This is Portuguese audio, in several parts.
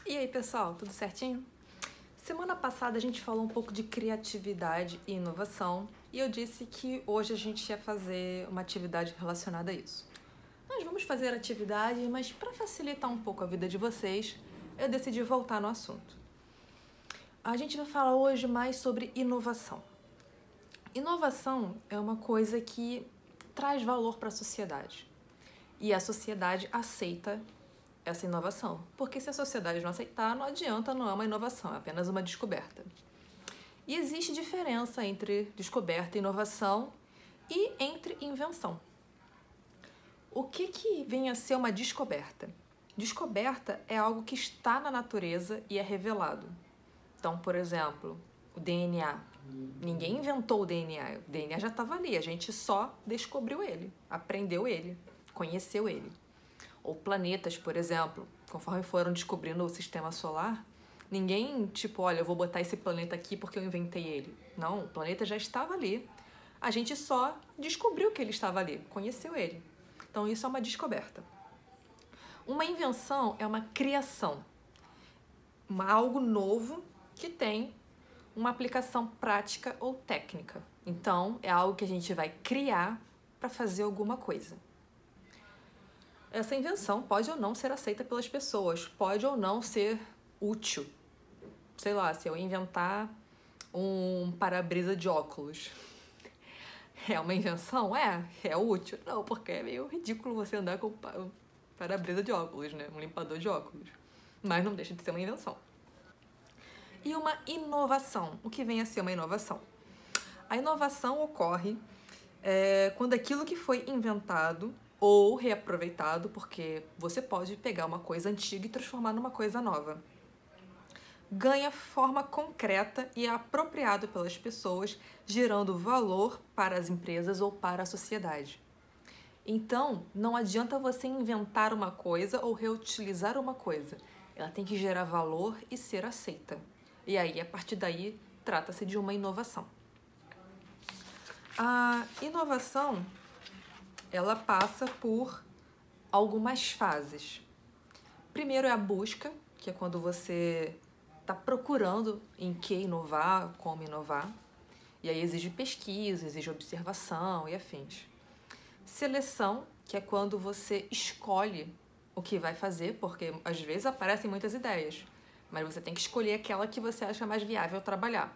E aí, pessoal, tudo certinho? Semana passada a gente falou um pouco de criatividade e inovação e eu disse que hoje a gente ia fazer uma atividade relacionada a isso. Nós vamos fazer atividade, mas para facilitar um pouco a vida de vocês, eu decidi voltar no assunto. A gente vai falar hoje mais sobre inovação. Inovação é uma coisa que traz valor para a sociedade e a sociedade aceita essa inovação, porque se a sociedade não aceitar, não adianta, não é uma inovação, é apenas uma descoberta. E existe diferença entre descoberta e inovação e entre invenção. O que vem a ser uma descoberta? Descoberta é algo que está na natureza e é revelado. Então, por exemplo, o DNA. Ninguém inventou o DNA já estava ali, a gente só descobriu ele, aprendeu ele, conheceu ele. Ou planetas, por exemplo, conforme foram descobrindo o sistema solar, ninguém, olha, eu vou botar esse planeta aqui porque eu inventei ele. Não, o planeta já estava ali. A gente só descobriu que ele estava ali, conheceu ele. Então, isso é uma descoberta. Uma invenção é uma criação. Algo novo que tem uma aplicação prática ou técnica. Então, é algo que a gente vai criar para fazer alguma coisa. Essa invenção pode ou não ser aceita pelas pessoas, pode ou não ser útil. Sei lá, se eu inventar um para-brisa de óculos, é uma invenção? É útil? Não, porque é meio ridículo você andar com para-brisa de óculos, né? Um limpador de óculos. Mas não deixa de ser uma invenção. E uma inovação. O que vem a ser uma inovação? A inovação ocorre quando aquilo que foi inventado ou reaproveitado, porque você pode pegar uma coisa antiga e transformar numa coisa nova. Ganha forma concreta e é apropriado pelas pessoas, gerando valor para as empresas ou para a sociedade. Então, não adianta você inventar uma coisa ou reutilizar uma coisa. Ela tem que gerar valor e ser aceita. E aí, a partir daí, trata-se de uma inovação. A inovação ela passa por algumas fases. Primeiro é a busca, que é quando você está procurando em que inovar, como inovar. E aí exige pesquisa, exige observação e afins. Seleção, que é quando você escolhe o que vai fazer, porque às vezes aparecem muitas ideias, mas você tem que escolher aquela que você acha mais viável trabalhar.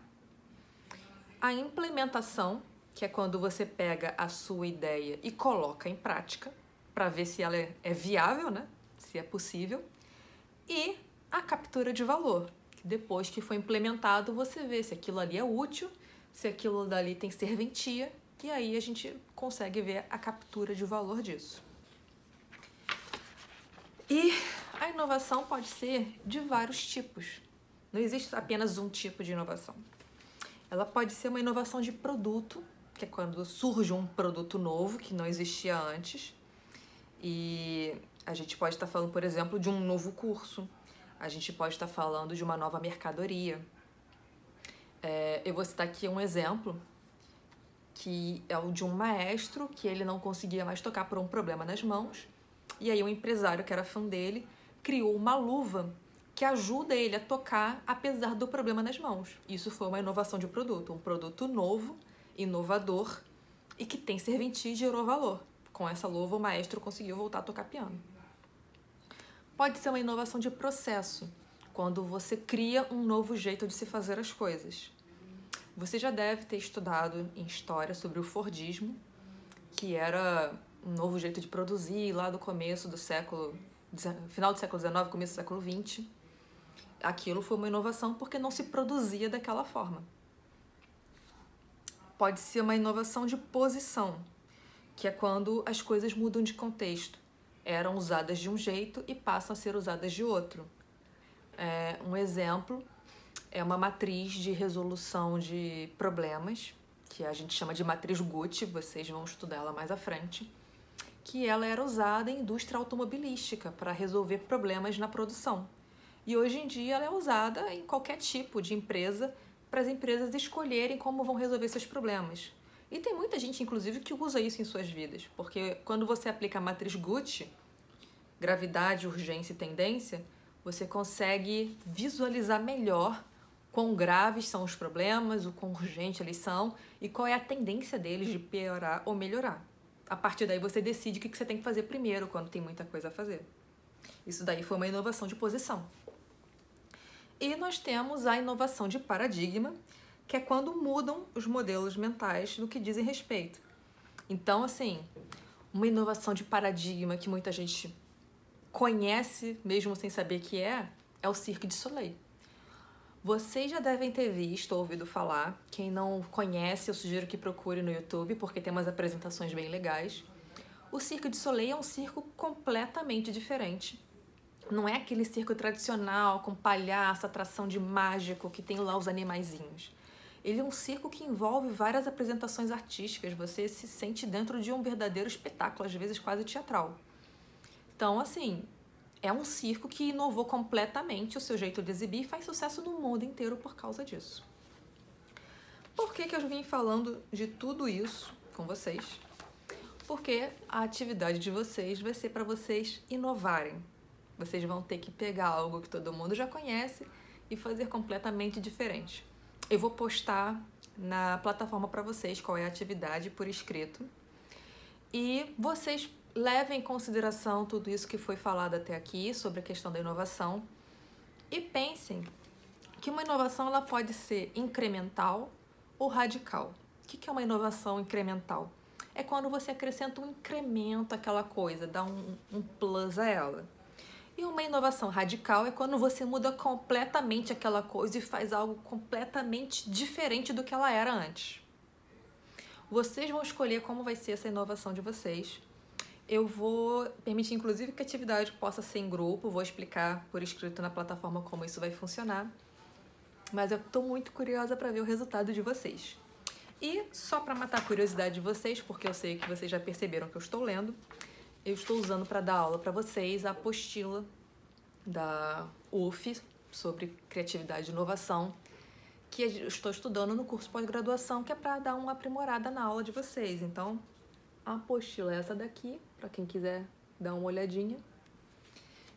A implementação, que é quando você pega a sua ideia e coloca em prática, para ver se ela é viável, né? Se é possível. E a captura de valor, que depois que foi implementado, você vê se aquilo ali é útil, se aquilo dali tem serventia, e aí a gente consegue ver a captura de valor disso. E a inovação pode ser de vários tipos. Não existe apenas um tipo de inovação. Ela pode ser uma inovação de produto, que é quando surge um produto novo que não existia antes. E a gente pode estar falando, por exemplo, de um novo curso. A gente pode estar falando de uma nova mercadoria. Eu vou citar aqui um exemplo, que é o de um maestro que ele não conseguia mais tocar por um problema nas mãos. E aí um empresário que era fã dele criou uma luva que ajuda ele a tocar apesar do problema nas mãos. Isso foi uma inovação de produto, um produto novo, inovador e que tem serventia e gerou valor. Com essa luva, o maestro conseguiu voltar a tocar piano. Pode ser uma inovação de processo, quando você cria um novo jeito de se fazer as coisas. Você já deve ter estudado em história sobre o Fordismo, que era um novo jeito de produzir lá do começo do final do século XIX, começo do século XX. Aquilo foi uma inovação porque não se produzia daquela forma. Pode ser uma inovação de posição, que é quando as coisas mudam de contexto. Eram usadas de um jeito e passam a ser usadas de outro. Um exemplo é uma matriz de resolução de problemas, que a gente chama de matriz Gucci, vocês vão estudar ela mais à frente, que ela era usada em indústria automobilística para resolver problemas na produção. E hoje em dia ela é usada em qualquer tipo de empresa para as empresas escolherem como vão resolver seus problemas. E tem muita gente, inclusive, que usa isso em suas vidas, porque quando você aplica a matriz Gucci, gravidade, urgência e tendência, você consegue visualizar melhor quão graves são os problemas, o quão urgente eles são e qual é a tendência deles de piorar ou melhorar. A partir daí você decide o que você tem que fazer primeiro quando tem muita coisa a fazer. Isso daí foi uma inovação de posição. E nós temos a inovação de paradigma, que é quando mudam os modelos mentais do que dizem respeito. Então, assim, uma inovação de paradigma que muita gente conhece, mesmo sem saber que é o Cirque du Soleil. Vocês já devem ter visto ou ouvido falar. Quem não conhece, eu sugiro que procure no YouTube, porque tem umas apresentações bem legais. O Cirque du Soleil é um circo completamente diferente. Não é aquele circo tradicional, com palhaço, atração de mágico, que tem lá os animaizinhos. Ele é um circo que envolve várias apresentações artísticas. Você se sente dentro de um verdadeiro espetáculo, às vezes quase teatral. Então, assim, é um circo que inovou completamente o seu jeito de exibir e faz sucesso no mundo inteiro por causa disso. Por que eu vim falando de tudo isso com vocês? Porque a atividade de vocês vai ser para vocês inovarem. Vocês vão ter que pegar algo que todo mundo já conhece e fazer completamente diferente. Eu vou postar na plataforma para vocês qual é a atividade por escrito. E vocês levem em consideração tudo isso que foi falado até aqui sobre a questão da inovação e pensem que uma inovação ela pode ser incremental ou radical. O que é uma inovação incremental? É quando você acrescenta um incremento àquela coisa, dá um plus a ela. E uma inovação radical é quando você muda completamente aquela coisa e faz algo completamente diferente do que ela era antes. Vocês vão escolher como vai ser essa inovação de vocês. Eu vou permitir, inclusive, que a atividade possa ser em grupo. Vou explicar por escrito na plataforma como isso vai funcionar. Mas eu estou muito curiosa para ver o resultado de vocês. E só para matar a curiosidade de vocês, porque eu sei que vocês já perceberam que eu estou lendo, eu estou usando para dar aula para vocês a apostila da UF sobre criatividade e inovação, que eu estou estudando no curso pós-graduação, que é para dar uma aprimorada na aula de vocês. Então, a apostila é essa daqui, para quem quiser dar uma olhadinha.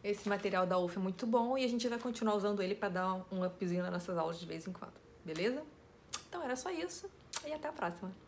Esse material da UF é muito bom e a gente vai continuar usando ele para dar um upzinho nas nossas aulas de vez em quando, beleza? Então era só isso e até a próxima!